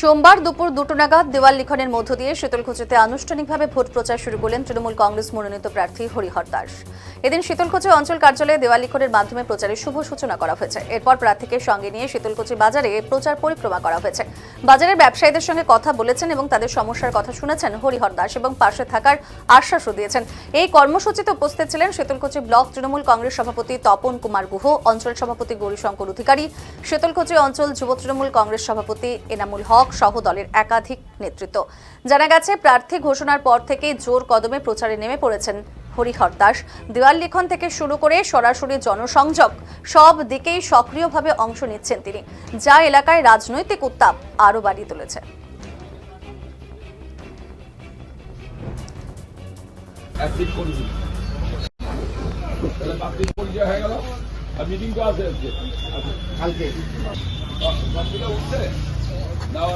সোমবার দুপুর 2টা নাগাদ দেওয়াল লিখনের মধ্য দিয়ে শীতলকুচিতে আনুষ্ঠানিকভাবে ভোট প্রচার শুরু করলেন তৃণমূল কংগ্রেস মনোনীত প্রার্থী হরিহর দাস। এদিন শীতলকুচি অঞ্চল কার্যালয়ে দেওয়াল লিখনের মাধ্যমে প্রচারের শুভ সূচনা করা হয়েছে। এরপর প্রার্থীকে সঙ্গে নিয়ে শীতলকুচি বাজারে প্রচার পরিক্রমা করা হয়েছে। বাজারের ব্যবসায়ীদের সঙ্গে কথা বলেছেন এবং তাদের সমস্যার কথা শুনেছেন হরিহর দাস এবং পাশে থাকার আশ্বাসও দিয়েছেন। এই কর্মসূচিতে উপস্থিত ছিলেন শীতলকুচি ব্লক তৃণমূল কংগ্রেস সভাপতি তপন কুমার গুহ, অঞ্চল সভাপতি গৌরীশঙ্কর অধিকারী, শীতলকুচি অঞ্চল যুব তৃণমূল কংগ্রেস সভাপতি এনামুল হক সহ দলের একাধিক নেতৃত্ব। জানা গেছে, প্রার্থী ঘোষণার পর থেকেই জোর কদমে প্রচারে নেমে পড়েছেন হরিহর দাস। দেওয়াল লিখন থেকে শুরু করে সরাসরি জনসংযোগ সব দিকেই সক্রিয়ভাবে অংশ নিচ্ছেন তিনি, যা এলাকায় রাজনৈতিক উত্তাপ আরও বাড়িয়ে তুলেছে। Now,